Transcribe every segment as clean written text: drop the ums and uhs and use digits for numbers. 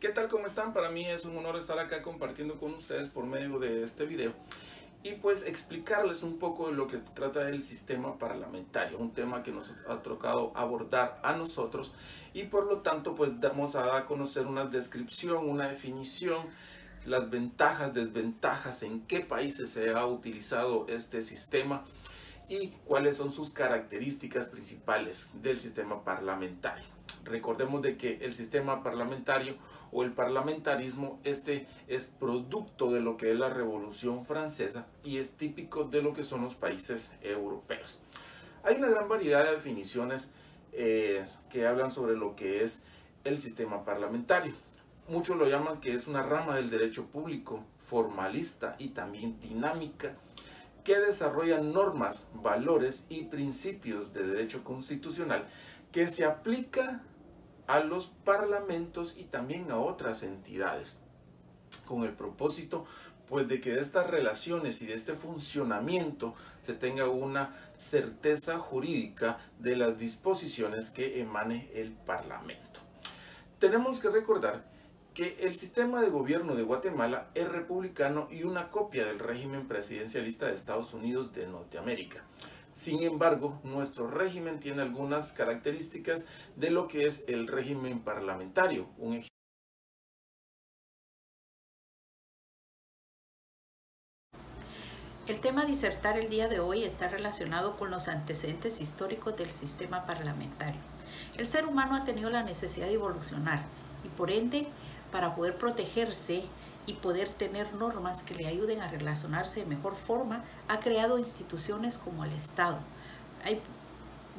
¿Qué tal? ¿Cómo están? Para mí es un honor estar acá compartiendo con ustedes por medio de este video y pues explicarles un poco de lo que se trata del sistema parlamentario, un tema que nos ha tocado abordar a nosotros y por lo tanto pues vamos a dar a conocer una descripción, una definición, las ventajas, desventajas, en qué países se ha utilizado este sistema y cuáles son sus características principales del sistema parlamentario. Recordemos de que el sistema parlamentario o el parlamentarismo es producto de lo que es la Revolución Francesa y es típico de lo que son los países europeos. Hay una gran variedad de definiciones que hablan sobre lo que es el sistema parlamentario. Muchos lo llaman que es una rama del derecho público, formalista y también dinámica, que desarrolla normas, valores y principios de derecho constitucional que se aplica a los parlamentos y también a otras entidades, con el propósito pues de que de estas relaciones y de este funcionamiento se tenga una certeza jurídica de las disposiciones que emane el Parlamento. Tenemos que recordar que el sistema de gobierno de Guatemala es republicano y una copia del régimen presidencialista de Estados Unidos de Norteamérica. Sin embargo, nuestro régimen tiene algunas características de lo que es el régimen parlamentario. El tema a disertar el día de hoy está relacionado con los antecedentes históricos del sistema parlamentario. El ser humano ha tenido la necesidad de evolucionar y por ende, para poder protegerse y poder tener normas que le ayuden a relacionarse de mejor forma, ha creado instituciones como el Estado,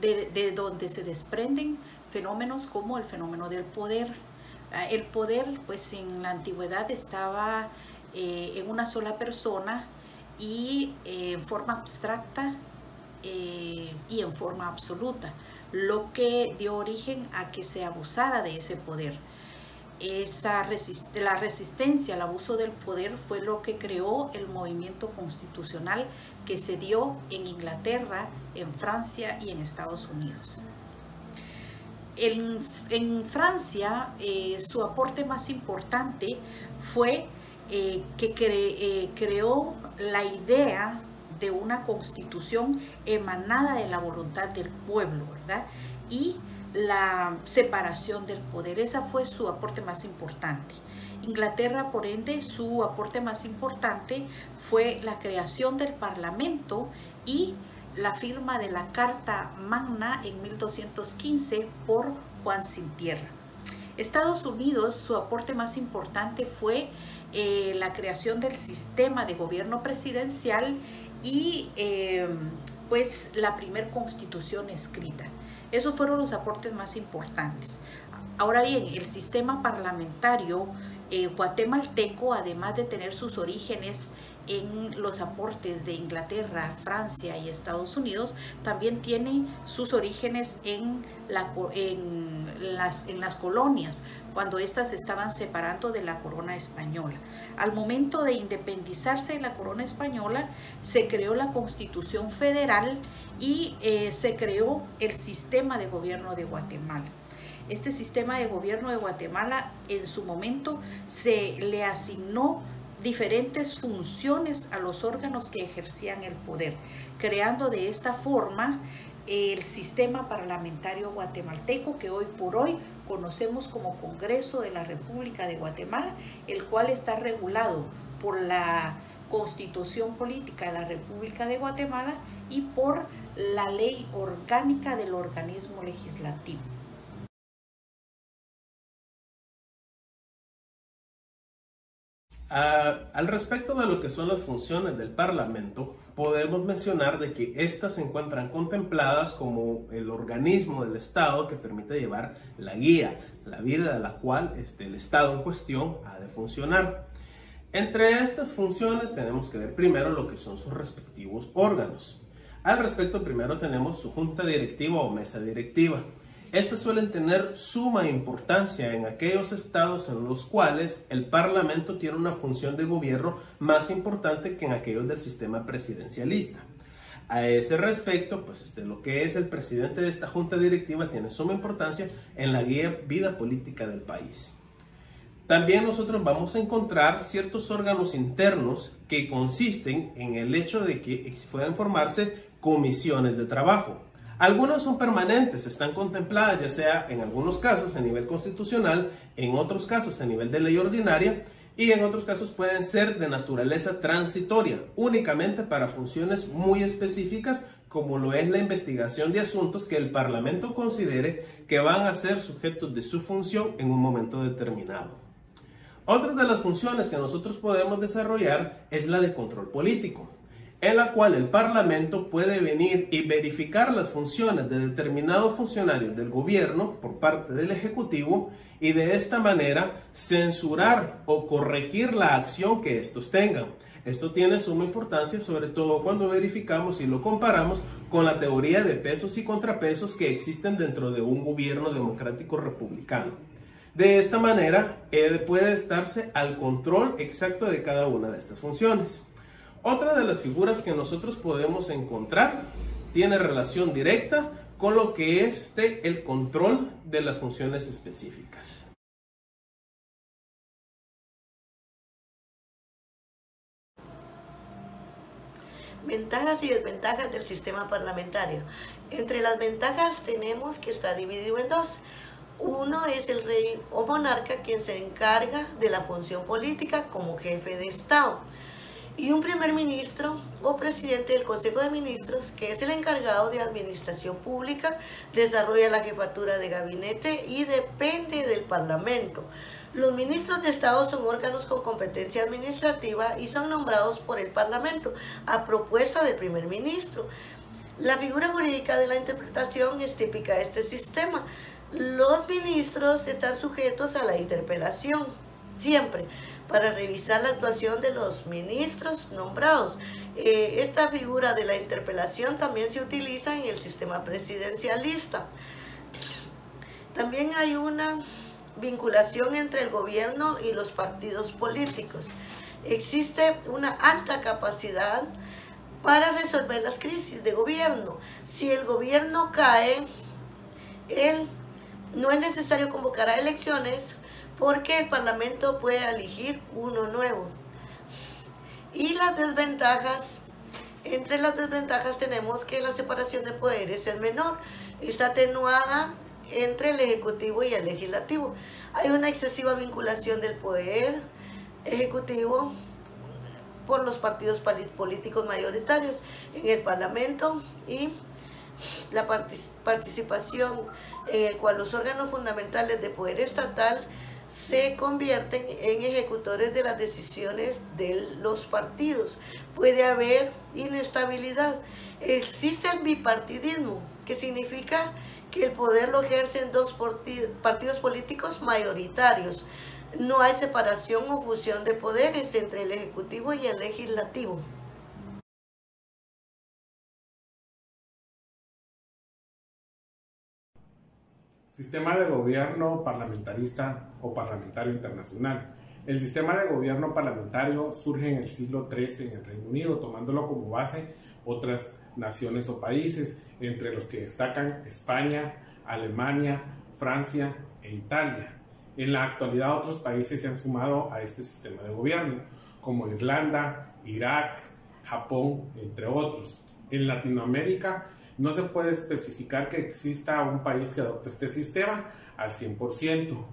de donde se desprenden fenómenos como el fenómeno del poder. El poder, pues en la antigüedad estaba en una sola persona y en forma abstracta y en forma absoluta, lo que dio origen a que se abusara de ese poder. La resistencia al abuso del poder fue lo que creó el movimiento constitucional que se dio en Inglaterra, en Francia y en Estados Unidos. En Francia, su aporte más importante fue que creó la idea de una constitución emanada de la voluntad del pueblo, ¿verdad? Y la separación del poder. Esa fue su aporte más importante. Inglaterra, por ende, su aporte más importante fue la creación del Parlamento y la firma de la Carta Magna en 1215 por Juan Sin Tierra. Estados Unidos, su aporte más importante fue la creación del sistema de gobierno presidencial y pues la primera constitución escrita. Esos fueron los aportes más importantes. Ahora bien, el sistema parlamentario guatemalteco, además de tener sus orígenes en los aportes de Inglaterra, Francia y Estados Unidos, también tiene sus orígenes en las colonias, cuando éstas se estaban separando de la corona española. Al momento de independizarse de la corona española, se creó la Constitución Federal y se creó el sistema de gobierno de Guatemala. Este sistema de gobierno de Guatemala, en su momento, se le asignó diferentes funciones a los órganos que ejercían el poder, creando de esta forma el sistema parlamentario guatemalteco que hoy por hoy conocemos como Congreso de la República de Guatemala, el cual está regulado por la Constitución Política de la República de Guatemala y por la Ley Orgánica del Organismo Legislativo. Al respecto de lo que son las funciones del Parlamento, podemos mencionar de que éstas se encuentran contempladas como el organismo del Estado que permite llevar la guía, la vida de la cual el Estado en cuestión ha de funcionar. Entre estas funciones tenemos que ver primero lo que son sus respectivos órganos. Al respecto, primero tenemos su junta directiva o mesa directiva. Estas suelen tener suma importancia en aquellos estados en los cuales el Parlamento tiene una función de gobierno más importante que en aquellos del sistema presidencialista. A ese respecto, pues lo que es el presidente de esta junta directiva tiene suma importancia en la vida política del país. También nosotros vamos a encontrar ciertos órganos internos que consisten en el hecho de que puedan formarse comisiones de trabajo. Algunas son permanentes, están contempladas ya sea en algunos casos a nivel constitucional, en otros casos a nivel de ley ordinaria y en otros casos pueden ser de naturaleza transitoria, únicamente para funciones muy específicas como lo es la investigación de asuntos que el Parlamento considere que van a ser sujetos de su función en un momento determinado. Otra de las funciones que nosotros podemos desarrollar es la de control político, en la cual el Parlamento puede venir y verificar las funciones de determinados funcionarios del gobierno por parte del Ejecutivo y de esta manera censurar o corregir la acción que estos tengan. Esto tiene suma importancia, sobre todo cuando verificamos y lo comparamos con la teoría de pesos y contrapesos que existen dentro de un gobierno democrático republicano. De esta manera, puede estarse al control exacto de cada una de estas funciones. Otra de las figuras que nosotros podemos encontrar tiene relación directa con lo que es el control de las funciones específicas. Ventajas y desventajas del sistema parlamentario. Entre las ventajas tenemos que está dividido en dos. Uno es el rey o monarca, quien se encarga de la función política como jefe de Estado. Y un primer ministro o presidente del Consejo de Ministros, que es el encargado de administración pública, desarrolla la jefatura de gabinete y depende del Parlamento. Los ministros de Estado son órganos con competencia administrativa y son nombrados por el Parlamento a propuesta del primer ministro. La figura jurídica de la interpretación es típica de este sistema. Los ministros están sujetos a la interpelación, siempre, para revisar la actuación de los ministros nombrados. Esta figura de la interpelación también se utiliza en el sistema presidencialista. También hay una vinculación entre el gobierno y los partidos políticos. Existe una alta capacidad para resolver las crisis de gobierno. Si el gobierno cae, no es necesario convocar a elecciones porque el Parlamento puede elegir uno nuevo. Y las desventajas, entre las desventajas tenemos que la separación de poderes es menor, está atenuada entre el Ejecutivo y el Legislativo. Hay una excesiva vinculación del poder ejecutivo por los partidos políticos mayoritarios en el Parlamento y la participación en el cual los órganos fundamentales de poder estatal se convierten en ejecutores de las decisiones de los partidos. Puede haber inestabilidad. Existe el bipartidismo, que significa que el poder lo ejercen dos partidos políticos mayoritarios. No hay separación o fusión de poderes entre el Ejecutivo y el Legislativo. Sistema de gobierno parlamentarista o parlamentario internacional. El sistema de gobierno parlamentario surge en el siglo XIII en el Reino Unido, tomándolo como base otras naciones o países, entre los que destacan España, Alemania, Francia e Italia. En la actualidad otros países se han sumado a este sistema de gobierno, como Irlanda, Irak, Japón, entre otros. En Latinoamérica no se puede especificar que exista un país que adopte este sistema al 100%,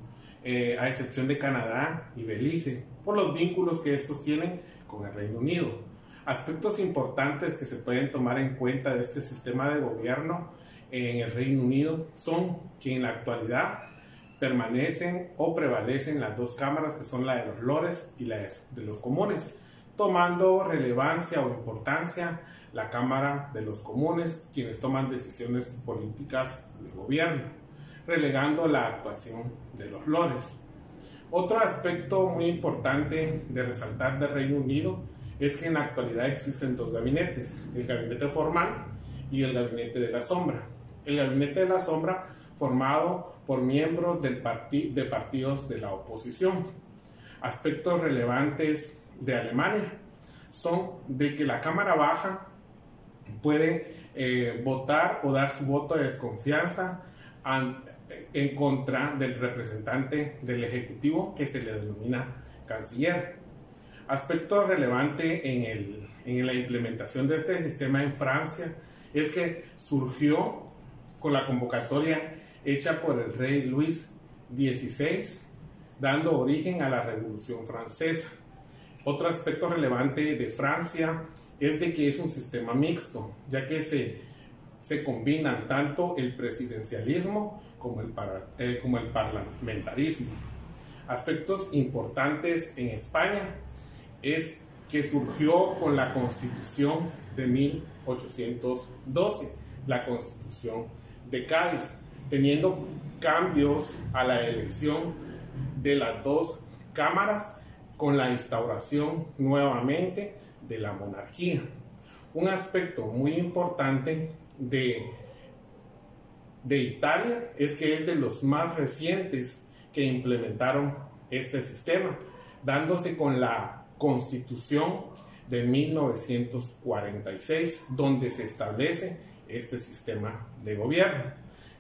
a excepción de Canadá y Belice, por los vínculos que estos tienen con el Reino Unido. Aspectos importantes que se pueden tomar en cuenta de este sistema de gobierno en el Reino Unido son que en la actualidad permanecen o prevalecen las dos cámaras, que son la de los Lores y la de los Comunes, tomando relevancia o importancia la Cámara de los Comunes, quienes toman decisiones políticas de gobierno, relegando la actuación de los Lores. Otro aspecto muy importante de resaltar del Reino Unido es que en la actualidad existen dos gabinetes, el gabinete formal y el gabinete de la sombra. El gabinete de la sombra formado por miembros de partidos de la oposición. Aspectos relevantes de Alemania son de que la Cámara Baja puede votar o dar su voto de desconfianza en contra del representante del Ejecutivo, que se le denomina canciller. Aspecto relevante en la implementación de este sistema en Francia es que surgió con la convocatoria hecha por el rey Luis XVI, dando origen a la Revolución Francesa. Otro aspecto relevante de Francia es de que es un sistema mixto, ya que se combinan tanto el presidencialismo como el parlamentarismo. Aspectos importantes en España es que surgió con la Constitución de 1812, la Constitución de Cádiz, teniendo cambios a la elección de las dos cámaras con la instauración nuevamente de la monarquía. Un aspecto muy importante de Italia es que es de los más recientes que implementaron este sistema, dándose con la Constitución de 1946, donde se establece este sistema de gobierno.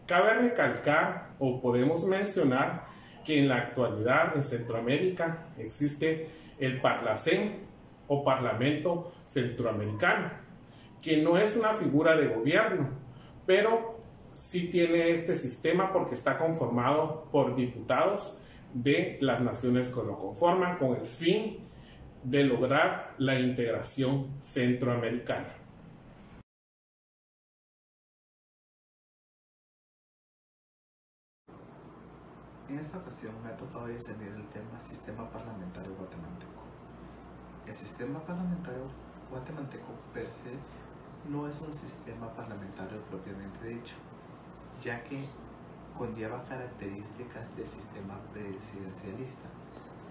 Cabe recalcar o podemos mencionar que en la actualidad en Centroamérica existe el Parlacén o Parlamento Centroamericano, que no es una figura de gobierno, pero sí tiene este sistema porque está conformado por diputados de las naciones que lo conforman con el fin de lograr la integración centroamericana. En esta ocasión me ha tocado discernir el tema Sistema Parlamentario Guatemalteco. El sistema parlamentario guatemalteco per se no es un sistema parlamentario propiamente dicho, ya que conlleva características del sistema presidencialista.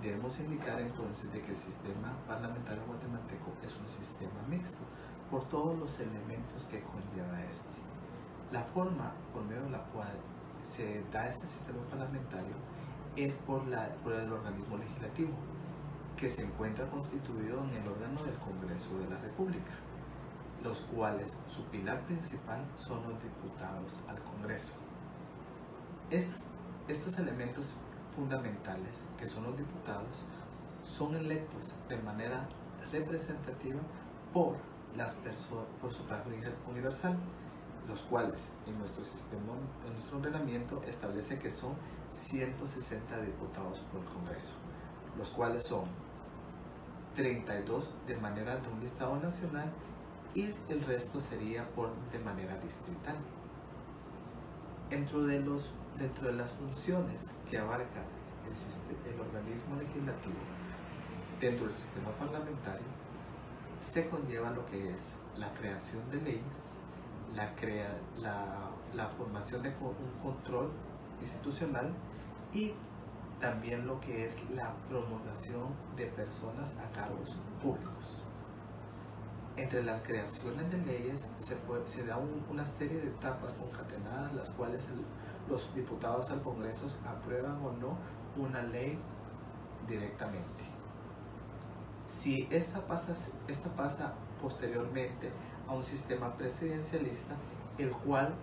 Debemos indicar entonces de que el sistema parlamentario guatemalteco es un sistema mixto por todos los elementos que conlleva este. La forma por medio de la cual se da este sistema parlamentario es por el organismo legislativo, que se encuentra constituido en el órgano del Congreso de la República, los cuales su pilar principal son los diputados al Congreso. Estos elementos fundamentales, que son los diputados, son electos de manera representativa por sufragio universal, los cuales en nuestro sistema, en nuestro ordenamiento, establece que son 160 diputados por el Congreso, los cuales son 32 de manera de un listado nacional y el resto sería de manera distrital. Dentro de las funciones que abarca el organismo legislativo dentro del sistema parlamentario, se conlleva lo que es la creación de leyes, la formación de un control institucional y también lo que es la promulgación de personas a cargos públicos. Entre las creaciones de leyes se da una serie de etapas concatenadas, las cuales los diputados al Congreso aprueban o no una ley directamente. Si esta pasa posteriormente a un sistema presidencialista, el cual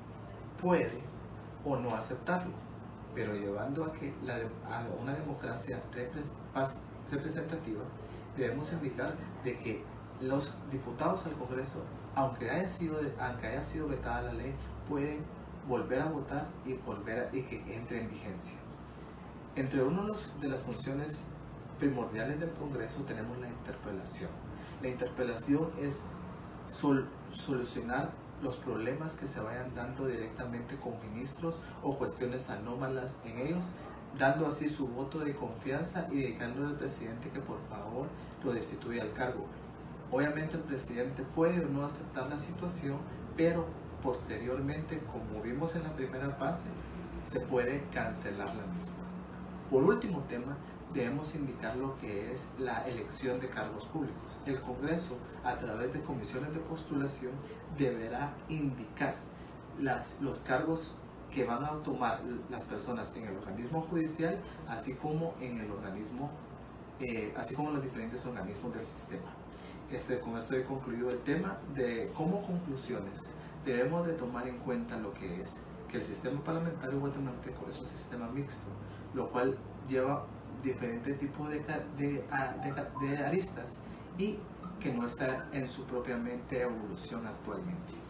puede o no aceptarlo, pero llevando a una democracia representativa, debemos indicar de que los diputados al Congreso, aunque haya sido vetada la ley, pueden volver a votar y que entre en vigencia. Entre una de las funciones primordiales del Congreso tenemos la interpelación. La interpelación es solucionar los problemas que se vayan dando directamente con ministros o cuestiones anómalas en ellos, dando así su voto de confianza y dedicándole al presidente que por favor lo destituya al cargo. Obviamente el presidente puede o no aceptar la situación, pero posteriormente, como vimos en la primera fase, se puede cancelar la misma. Por último tema, debemos indicar lo que es la elección de cargos públicos. El Congreso, a través de comisiones de postulación, deberá indicar los cargos que van a tomar las personas en el organismo judicial, así como en el organismo, así como en los diferentes organismos del sistema. Con esto he concluido el tema. Como conclusiones, debemos de tomar en cuenta lo que es que el sistema parlamentario guatemalteco es un sistema mixto, lo cual lleva diferentes tipos de aristas y que no está en su propiamente evolución actualmente.